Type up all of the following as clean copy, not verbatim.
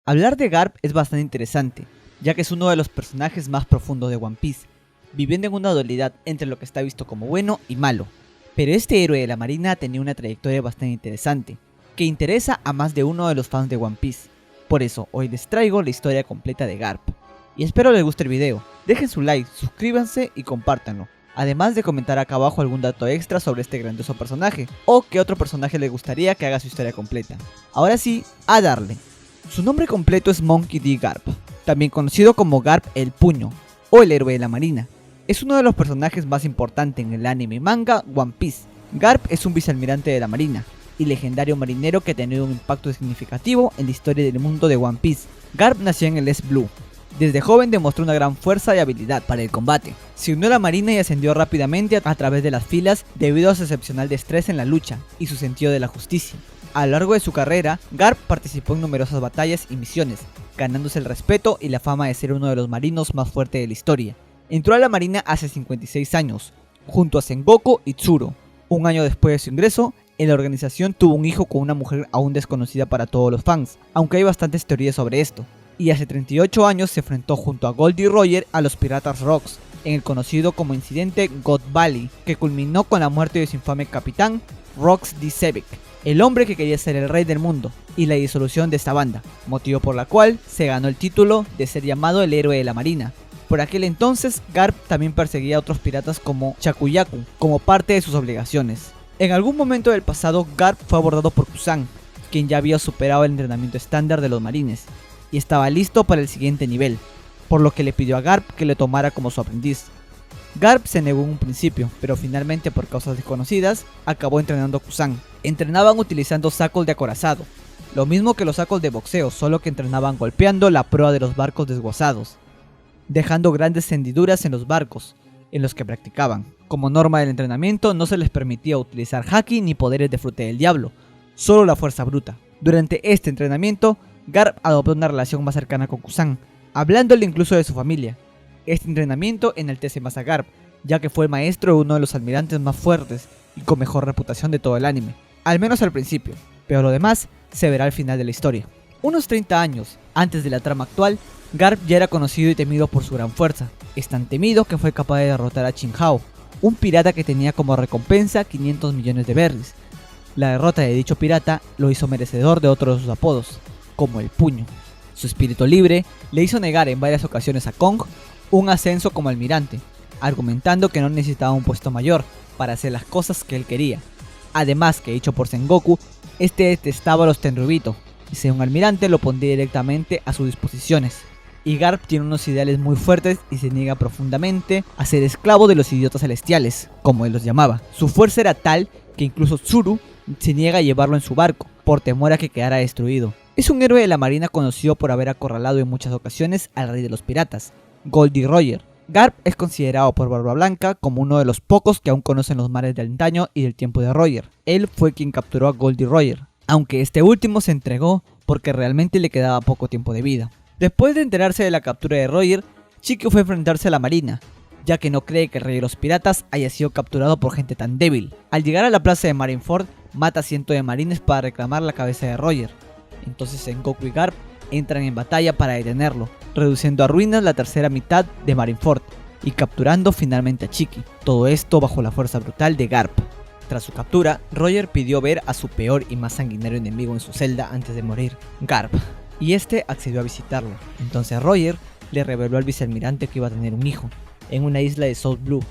Hablar de Garp es bastante interesante, ya que es uno de los personajes más profundos de One Piece, viviendo en una dualidad entre lo que está visto como bueno y malo. Pero este héroe de la marina tenía una trayectoria bastante interesante, que interesa a más de uno de los fans de One Piece. Por eso, hoy les traigo la historia completa de Garp. Y espero les guste el video, dejen su like, suscríbanse y compártanlo. Además de comentar acá abajo algún dato extra sobre este grandioso personaje, o qué otro personaje les gustaría que haga su historia completa. Ahora sí, a darle. Su nombre completo es Monkey D. Garp, también conocido como Garp el Puño, o el héroe de la marina. Es uno de los personajes más importantes en el anime y manga One Piece. Garp es un vicealmirante de la marina, y legendario marinero que ha tenido un impacto significativo en la historia del mundo de One Piece. Garp nació en el East Blue. Desde joven demostró una gran fuerza y habilidad para el combate. Se unió a la marina y ascendió rápidamente a través de las filas debido a su excepcional destreza en la lucha y su sentido de la justicia. A lo largo de su carrera, Garp participó en numerosas batallas y misiones, ganándose el respeto y la fama de ser uno de los marinos más fuertes de la historia. Entró a la marina hace 56 años, junto a Sengoku y Tsuru. Un año después de su ingreso, en la organización tuvo un hijo con una mujer aún desconocida para todos los fans, aunque hay bastantes teorías sobre esto. Y hace 38 años se enfrentó junto a Goldie Roger a los piratas Rocks, en el conocido como incidente God Valley, que culminó con la muerte de su infame capitán, Rocks D. Sevic, el hombre que quería ser el rey del mundo, y la disolución de esta banda, motivo por la cual se ganó el título de ser llamado el héroe de la marina. Por aquel entonces, Garp también perseguía a otros piratas como Chakuyaku, como parte de sus obligaciones. En algún momento del pasado, Garp fue abordado por Kusan, quien ya había superado el entrenamiento estándar de los marines, y estaba listo para el siguiente nivel, por lo que le pidió a Garp que le tomara como su aprendiz. Garp se negó en un principio, pero finalmente por causas desconocidas, acabó entrenando a Kusan. Entrenaban utilizando sacos de acorazado, lo mismo que los sacos de boxeo, solo que entrenaban golpeando la proa de los barcos desguazados, dejando grandes hendiduras en los barcos en los que practicaban. Como norma del entrenamiento no se les permitía utilizar haki ni poderes de fruta del diablo, solo la fuerza bruta. Durante este entrenamiento, Garp adoptó una relación más cercana con Kusan, hablándole incluso de su familia. Este entrenamiento enaltece más a Garp, ya que fue el maestro de uno de los almirantes más fuertes y con mejor reputación de todo el anime, al menos al principio, pero lo demás se verá al final de la historia. Unos 30 años antes de la trama actual, Garp ya era conocido y temido por su gran fuerza. Es tan temido que fue capaz de derrotar a Chin Hao, un pirata que tenía como recompensa 500 millones de berries. La derrota de dicho pirata lo hizo merecedor de otro de sus apodos, como el Puño. Su espíritu libre le hizo negar en varias ocasiones a Kong un ascenso como almirante, argumentando que no necesitaba un puesto mayor para hacer las cosas que él quería. Además que dicho por Sengoku, este detestaba a los Tenryubito, y ser un almirante lo pondría directamente a sus disposiciones. Y Garp tiene unos ideales muy fuertes y se niega profundamente a ser esclavo de los idiotas celestiales, como él los llamaba. Su fuerza era tal que incluso Tsuru se niega a llevarlo en su barco, por temor a que quedara destruido. Es un héroe de la marina conocido por haber acorralado en muchas ocasiones al rey de los piratas, Goldie Roger. Garp es considerado por Barba Blanca como uno de los pocos que aún conocen los mares del antaño y del tiempo de Roger. Él fue quien capturó a Goldie Roger, aunque este último se entregó porque realmente le quedaba poco tiempo de vida. Después de enterarse de la captura de Roger, Chico fue a enfrentarse a la marina, ya que no cree que el rey de los piratas haya sido capturado por gente tan débil. Al llegar a la plaza de Marineford, mata a cientos de marines para reclamar la cabeza de Roger. Entonces Sengoku y Garp entran en batalla para detenerlo, reduciendo a ruinas la tercera mitad de Marineford y capturando finalmente a Chicky. Todo esto bajo la fuerza brutal de Garp. Tras su captura, Roger pidió ver a su peor y más sanguinario enemigo en su celda antes de morir, Garp, y este accedió a visitarlo. Entonces Roger le reveló al vicealmirante que iba a tener un hijo en una isla de South Blue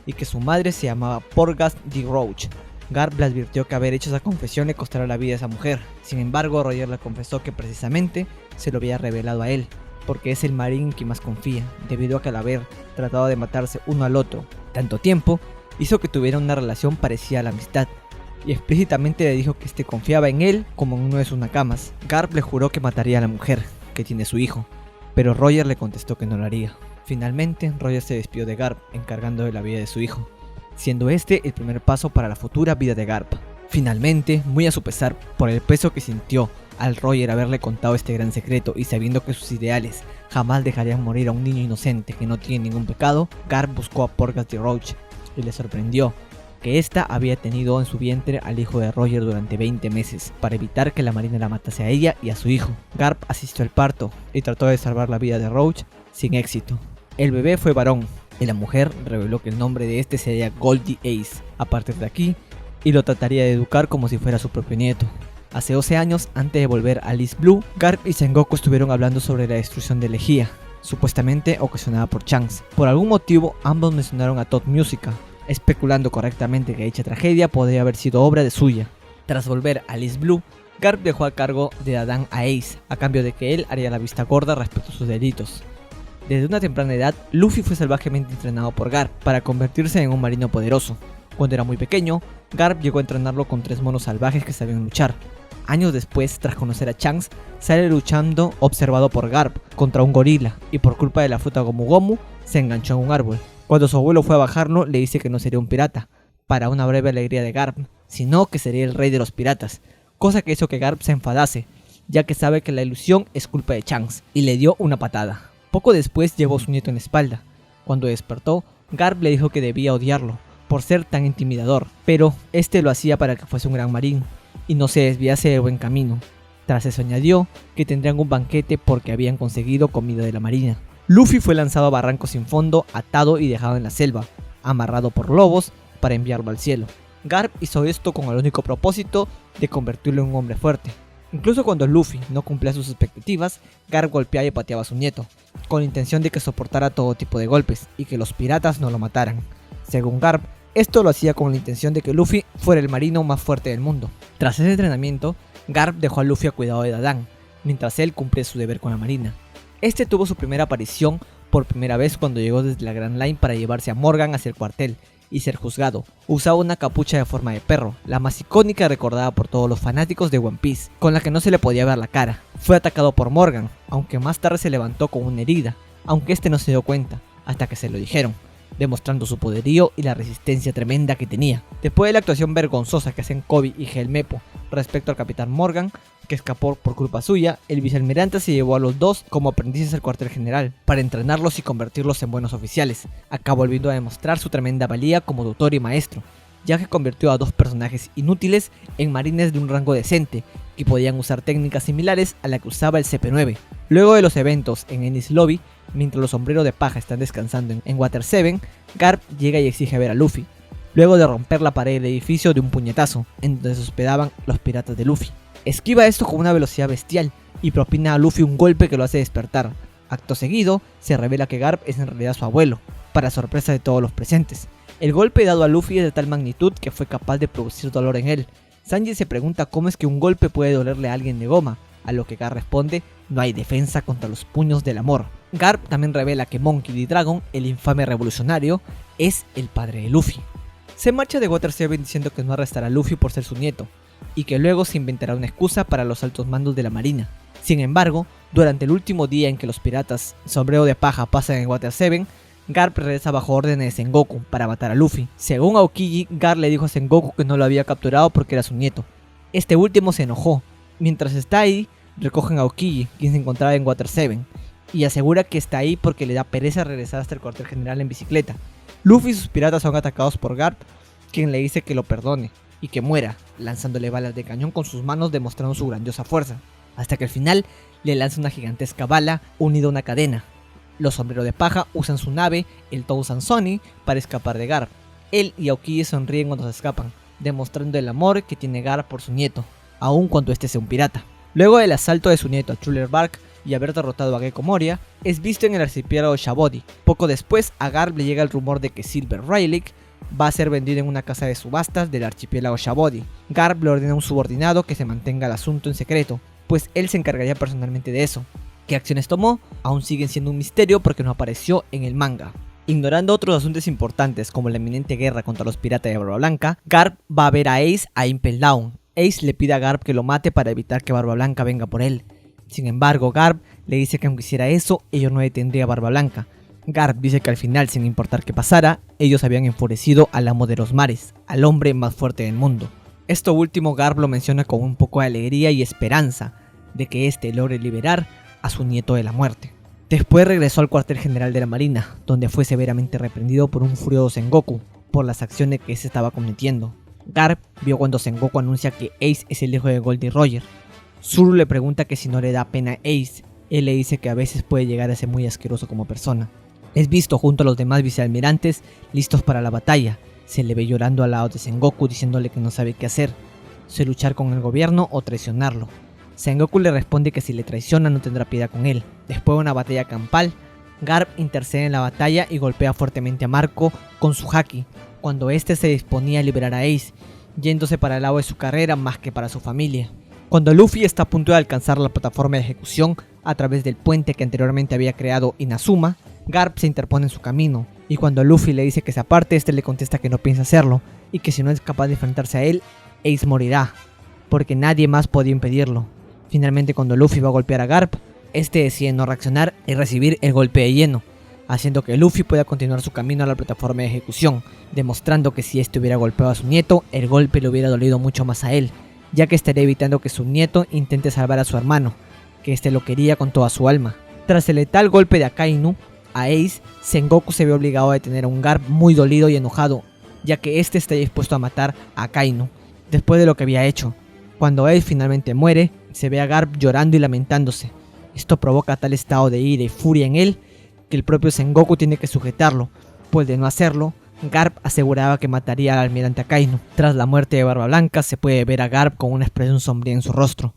y que su madre se llamaba Porgas D. Roach. Garp le advirtió que haber hecho esa confesión le costará la vida a esa mujer. Sin embargo, Roger le confesó que precisamente se lo había revelado a él, porque es el marín en quien más confía, debido a que al haber tratado de matarse uno al otro tanto tiempo, hizo que tuviera una relación parecida a la amistad, y explícitamente le dijo que este confiaba en él como en uno de sus nakamas. Garp le juró que mataría a la mujer, que tiene su hijo, pero Roger le contestó que no lo haría. Finalmente, Roger se despidió de Garp, encargando de la vida de su hijo, siendo este el primer paso para la futura vida de Garp. Finalmente, muy a su pesar por el peso que sintió al Roger haberle contado este gran secreto y sabiendo que sus ideales jamás dejarían morir a un niño inocente que no tiene ningún pecado, Garp buscó a Porgas D. Roach y le sorprendió que ésta había tenido en su vientre al hijo de Roger durante 20 meses, para evitar que la marina la matase a ella y a su hijo. Garp asistió al parto y trató de salvar la vida de Roach sin éxito. El bebé fue varón y la mujer reveló que el nombre de este sería Goldie Ace a partir de aquí, y lo trataría de educar como si fuera su propio nieto. Hace 12 años, antes de volver a East Blue, Garp y Sengoku estuvieron hablando sobre la destrucción de Lejía, supuestamente ocasionada por Shanks. Por algún motivo, ambos mencionaron a Todd Musica, especulando correctamente que dicha tragedia podría haber sido obra de suya. Tras volver a East Blue, Garp dejó a cargo de Dadan a Ace, a cambio de que él haría la vista gorda respecto a sus delitos. Desde una temprana edad, Luffy fue salvajemente entrenado por Garp para convertirse en un marino poderoso. Cuando era muy pequeño, Garp llegó a entrenarlo con 3 monos salvajes que sabían luchar. Años después, tras conocer a Shanks, sale luchando observado por Garp contra un gorila, y por culpa de la fruta Gomu Gomu, se enganchó en un árbol. Cuando su abuelo fue a bajarlo, le dice que no sería un pirata, para una breve alegría de Garp, sino que sería el rey de los piratas, cosa que hizo que Garp se enfadase, ya que sabe que la ilusión es culpa de Shanks, y le dio una patada. Poco después llevó a su nieto en la espalda. Cuando despertó, Garp le dijo que debía odiarlo, por ser tan intimidador, pero este lo hacía para que fuese un gran marín, y no se desviase del buen camino. Tras eso añadió que tendrían un banquete porque habían conseguido comida de la marina. Luffy fue lanzado a barrancos sin fondo, atado y dejado en la selva, amarrado por lobos para enviarlo al cielo. Garp hizo esto con el único propósito de convertirlo en un hombre fuerte. Incluso cuando Luffy no cumplía sus expectativas, Garp golpeaba y pateaba a su nieto, con la intención de que soportara todo tipo de golpes y que los piratas no lo mataran. Según Garp, esto lo hacía con la intención de que Luffy fuera el marino más fuerte del mundo. Tras ese entrenamiento, Garp dejó a Luffy a cuidado de Dadan, mientras él cumplía su deber con la marina. Este tuvo su primera aparición por primera vez cuando llegó desde la Grand Line para llevarse a Morgan hacia el cuartel y ser juzgado. Usaba una capucha de forma de perro, la más icónica recordada por todos los fanáticos de One Piece, con la que no se le podía ver la cara. Fue atacado por Morgan, aunque más tarde se levantó con una herida, aunque este no se dio cuenta, hasta que se lo dijeron, demostrando su poderío y la resistencia tremenda que tenía. Después de la actuación vergonzosa que hacen Kobe y Helmepo respecto al capitán Morgan, que escapó por culpa suya, el vicealmirante se llevó a los dos como aprendices al cuartel general, para entrenarlos y convertirlos en buenos oficiales, acá volviendo a demostrar su tremenda valía como tutor y maestro, ya que convirtió a 2 personajes inútiles en marines de un rango decente, que podían usar técnicas similares a la que usaba el CP9. Luego de los eventos en Enies Lobby, mientras los sombreros de paja están descansando en Water 7, Garp llega y exige ver a Luffy, luego de romper la pared del edificio de un puñetazo, en donde se hospedaban los piratas de Luffy. Esquiva esto con una velocidad bestial y propina a Luffy un golpe que lo hace despertar. Acto seguido, se revela que Garp es en realidad su abuelo, para sorpresa de todos los presentes. El golpe dado a Luffy es de tal magnitud que fue capaz de producir dolor en él. Sanji se pregunta cómo es que un golpe puede dolerle a alguien de goma, a lo que Garp responde: no hay defensa contra los puños del amor. Garp también revela que Monkey D. Dragon, el infame revolucionario, es el padre de Luffy. Se marcha de Water 7 diciendo que no arrestará a Luffy por ser su nieto, y que luego se inventará una excusa para los altos mandos de la marina. Sin embargo, durante el último día en que los piratas sombrero de paja pasan en Water 7, Garp regresa bajo órdenes de Sengoku para matar a Luffy. Según Aokiji, Garp le dijo a Sengoku que no lo había capturado porque era su nieto. Este último se enojó. Mientras está ahí, recogen a Aokiji, quien se encontraba en Water 7, y asegura que está ahí porque le da pereza regresar hasta el cuartel general en bicicleta. Luffy y sus piratas son atacados por Garp, quien le dice que lo perdone y que muera, lanzándole balas de cañón con sus manos demostrando su grandiosa fuerza, hasta que al final le lanza una gigantesca bala unida a una cadena. Los sombreros de paja usan su nave, el Tousan Sunny, para escapar de Garp. Él y Aokiji sonríen cuando se escapan, demostrando el amor que tiene Garp por su nieto, aun cuando este sea un pirata. Luego del asalto de su nieto a Chuller Bark y haber derrotado a Gecko Moria, es visto en el archipiélago Shabody. Poco después, a Garp le llega el rumor de que Silver Rayleigh va a ser vendido en una casa de subastas del archipiélago Shabody. Garp le ordena a un subordinado que se mantenga el asunto en secreto, pues él se encargaría personalmente de eso. ¿Qué acciones tomó? Aún siguen siendo un misterio porque no apareció en el manga. Ignorando otros asuntos importantes como la inminente guerra contra los piratas de Barba Blanca, Garp va a ver a Ace a Impel Down. Ace le pide a Garp que lo mate para evitar que Barba Blanca venga por él. Sin embargo, Garp le dice que aunque hiciera eso, ellos no detendrían a Barba Blanca. Garp dice que al final, sin importar qué pasara, ellos habían enfurecido al amo de los mares, al hombre más fuerte del mundo. Esto último Garp lo menciona con un poco de alegría y esperanza de que éste logre liberar a su nieto de la muerte. Después regresó al cuartel general de la marina, donde fue severamente reprendido por un furioso Sengoku, por las acciones que se estaba cometiendo. Garp vio cuando Sengoku anuncia que Ace es el hijo de Goldie Roger. Zuru le pregunta que si no le da pena a Ace. Él le dice que a veces puede llegar a ser muy asqueroso como persona. Es visto junto a los demás vicealmirantes listos para la batalla. Se le ve llorando al lado de Sengoku diciéndole que no sabe qué hacer, si luchar con el gobierno o traicionarlo. Sengoku le responde que si le traiciona no tendrá piedad con él. Después de una batalla campal, Garp intercede en la batalla y golpea fuertemente a Marco con su haki, cuando este se disponía a liberar a Ace, yéndose para el lado de su carrera más que para su familia. Cuando Luffy está a punto de alcanzar la plataforma de ejecución a través del puente que anteriormente había creado Inazuma, Garp se interpone en su camino, y cuando Luffy le dice que se aparte, este le contesta que no piensa hacerlo, y que si no es capaz de enfrentarse a él, Ace morirá, porque nadie más podía impedirlo. Finalmente, cuando Luffy va a golpear a Garp, este decide no reaccionar y recibir el golpe de lleno, haciendo que Luffy pueda continuar su camino a la plataforma de ejecución, demostrando que si este hubiera golpeado a su nieto, el golpe le hubiera dolido mucho más a él, ya que estaría evitando que su nieto intente salvar a su hermano, que este lo quería con toda su alma. Tras el letal golpe de Akainu a Ace, Sengoku se ve obligado a detener a un Garp muy dolido y enojado, ya que este está dispuesto a matar a Akainu, después de lo que había hecho. Cuando Ace finalmente muere, se ve a Garp llorando y lamentándose. Esto provoca tal estado de ira y furia en él, que el propio Sengoku tiene que sujetarlo, pues de no hacerlo, Garp aseguraba que mataría al almirante Akainu. Tras la muerte de Barba Blanca, se puede ver a Garp con una expresión sombría en su rostro.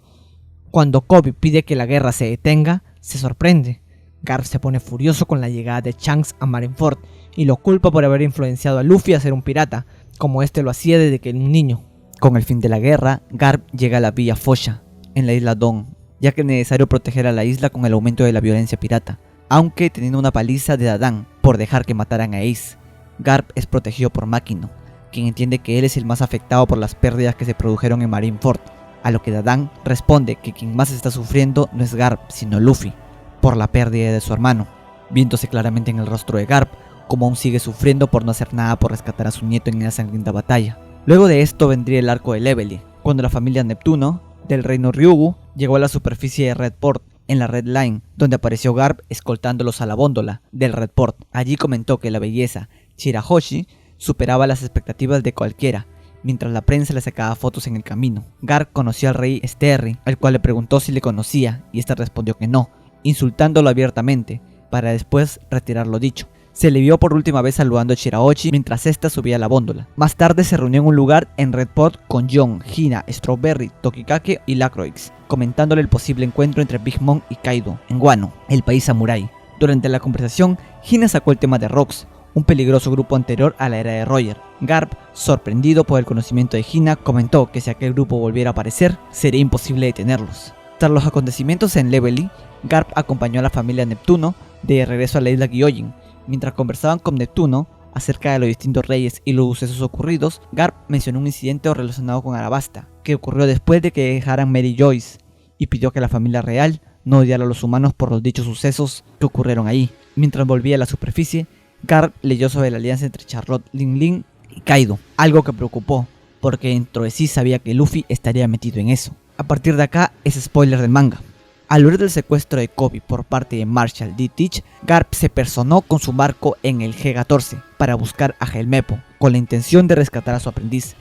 Cuando Kobe pide que la guerra se detenga, se sorprende. Garp se pone furioso con la llegada de Shanks a Marineford y lo culpa por haber influenciado a Luffy a ser un pirata, como este lo hacía desde que era un niño. Con el fin de la guerra, Garp llega a la Villa Fosha, en la isla Don, ya que es necesario proteger a la isla con el aumento de la violencia pirata, aunque teniendo una paliza de Dadan por dejar que mataran a Ace. Garp es protegido por Makino, quien entiende que él es el más afectado por las pérdidas que se produjeron en Marineford, a lo que Dadan responde que quien más está sufriendo no es Garp, sino Luffy, por la pérdida de su hermano, viéndose claramente en el rostro de Garp como aún sigue sufriendo por no hacer nada por rescatar a su nieto en esa sangrienta batalla. Luego de esto vendría el arco de Leveling, cuando la familia Neptuno, del reino Ryugu, llegó a la superficie de Redport, en la Red Line, donde apareció Garp escoltándolos a la góndola del Redport. Allí comentó que la belleza Shirahoshi superaba las expectativas de cualquiera, mientras la prensa le sacaba fotos en el camino. Garp conoció al rey Sterry, al cual le preguntó si le conocía, y este respondió que no, insultándolo abiertamente, para después retirar lo dicho. Se le vio por última vez saludando a Shirahoshi mientras ésta subía a la góndola. Más tarde se reunió en un lugar en Redport con John, Hina, Strawberry, Tokikake y Lacroix, comentándole el posible encuentro entre Big Mom y Kaido, en Wano, el país samurái. Durante la conversación, Hina sacó el tema de Rocks, un peligroso grupo anterior a la era de Roger. Garp, sorprendido por el conocimiento de Hina, comentó que si aquel grupo volviera a aparecer, sería imposible detenerlos. Tras los acontecimientos en Leveling, Garp acompañó a la familia Neptuno de regreso a la isla Gyojin. Mientras conversaban con Neptuno acerca de los distintos reyes y los sucesos ocurridos, Garp mencionó un incidente relacionado con Arabasta, que ocurrió después de que dejaran Mary Joyce, y pidió que la familia real no odiara a los humanos por los dichos sucesos que ocurrieron ahí. Mientras volvía a la superficie, Garp leyó sobre la alianza entre Charlotte Lin Lin y Kaido, algo que preocupó, porque dentro de sí sabía que Luffy estaría metido en eso. A partir de acá es spoiler del manga. Al oír del secuestro de Kobe por parte de Marshall D. Teach, Garp se personó con su barco en el G-14 para buscar a Helmeppo, con la intención de rescatar a su aprendiz.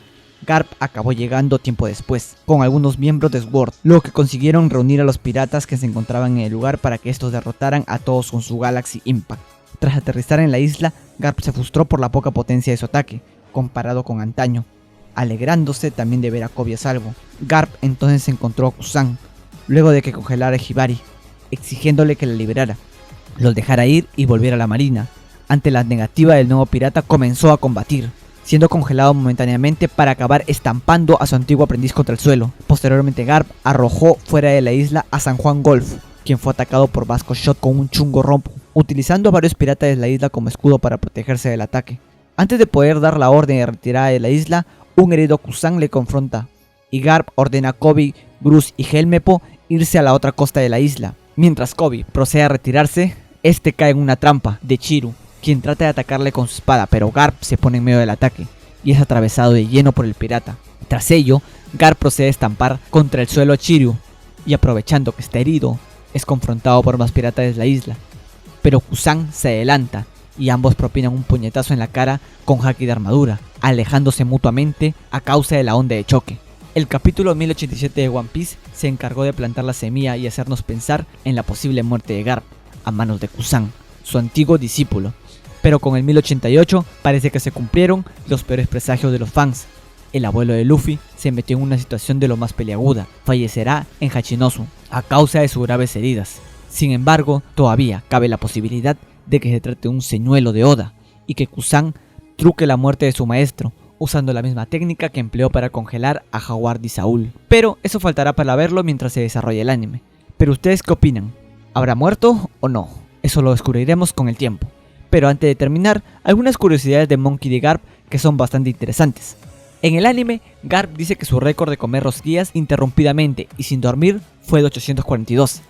Garp acabó llegando tiempo después, con algunos miembros de SWORD, lo que consiguieron reunir a los piratas que se encontraban en el lugar para que estos derrotaran a todos con su Galaxy Impact. Tras aterrizar en la isla, Garp se frustró por la poca potencia de su ataque, comparado con antaño, alegrándose también de ver a Kobe a salvo. Garp entonces encontró a Kusan, luego de que congelara a Hibari, exigiéndole que la liberara, los dejara ir y volviera a la marina. Ante la negativa del nuevo pirata, comenzó a combatir, siendo congelado momentáneamente para acabar estampando a su antiguo aprendiz contra el suelo. Posteriormente, Garp arrojó fuera de la isla a San Juan Golf, quien fue atacado por Vasco Shot con un chungo rompo, utilizando a varios piratas de la isla como escudo para protegerse del ataque. Antes de poder dar la orden de retirada de la isla, un herido Kusan le confronta, y Garp ordena a Kobe, Bruce y Helmeppo irse a la otra costa de la isla. Mientras Kobe procede a retirarse, este cae en una trampa de Chiru, quien trata de atacarle con su espada, pero Garp se pone en medio del ataque y es atravesado de lleno por el pirata. Tras ello, Garp procede a estampar contra el suelo a Chiru, y aprovechando que está herido, es confrontado por más piratas de la isla. Pero Kusan se adelanta y ambos propinan un puñetazo en la cara con haki de armadura, alejándose mutuamente a causa de la onda de choque. El capítulo 1087 de One Piece se encargó de plantar la semilla y hacernos pensar en la posible muerte de Garp a manos de Kusan, su antiguo discípulo. Pero con el 1088 parece que se cumplieron los peores presagios de los fans. El abuelo de Luffy se metió en una situación de lo más peliaguda, fallecerá en Hachinosu a causa de sus graves heridas. Sin embargo, todavía cabe la posibilidad de que se trate de un señuelo de Oda y que Kusan truque la muerte de su maestro, usando la misma técnica que empleó para congelar a Howard y Saul. Pero eso faltará para verlo mientras se desarrolle el anime. Pero ustedes, ¿qué opinan? ¿Habrá muerto o no? Eso lo descubriremos con el tiempo. Pero antes de terminar, algunas curiosidades de Monkey D. Garp que son bastante interesantes. En el anime, Garp dice que su récord de comer rosquillas interrumpidamente y sin dormir fue de 842.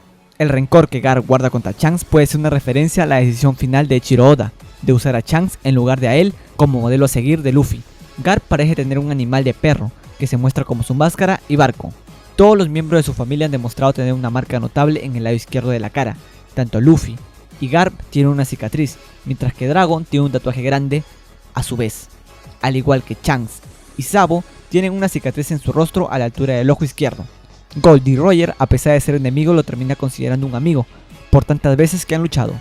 El rencor que Garp guarda contra Shanks puede ser una referencia a la decisión final de Eiichiro Oda, de usar a Shanks en lugar de a él como modelo a seguir de Luffy. Garp parece tener un animal de perro, que se muestra como su máscara y barco. Todos los miembros de su familia han demostrado tener una marca notable en el lado izquierdo de la cara. Tanto Luffy y Garp tienen una cicatriz, mientras que Dragon tiene un tatuaje grande a su vez. Al igual que Shanks y Sabo tienen una cicatriz en su rostro a la altura del ojo izquierdo. Goldie Roger, a pesar de ser enemigo, lo termina considerando un amigo, por tantas veces que han luchado.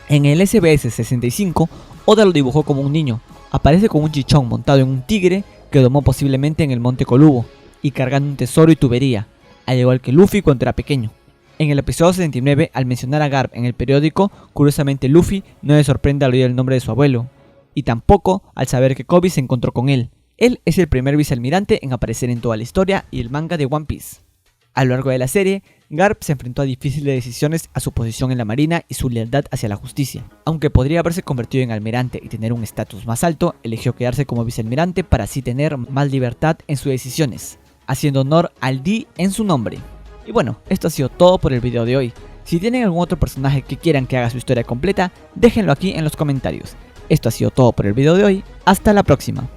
En el SBS 65, Oda lo dibujó como un niño. Aparece con un chichón montado en un tigre que domó posiblemente en el monte Colubo y cargando un tesoro y tubería, al igual que Luffy cuando era pequeño. En el episodio 79, al mencionar a Garp en el periódico, curiosamente Luffy no le sorprende al oír el nombre de su abuelo, y tampoco al saber que Kobe se encontró con él. Él es el primer vicealmirante en aparecer en toda la historia y el manga de One Piece. A lo largo de la serie, Garp se enfrentó a difíciles decisiones a su posición en la marina y su lealtad hacia la justicia. Aunque podría haberse convertido en almirante y tener un estatus más alto, eligió quedarse como vicealmirante para así tener más libertad en sus decisiones, haciendo honor al D en su nombre. Y bueno, esto ha sido todo por el video de hoy. Si tienen algún otro personaje que quieran que haga su historia completa, déjenlo aquí en los comentarios. Esto ha sido todo por el video de hoy, hasta la próxima.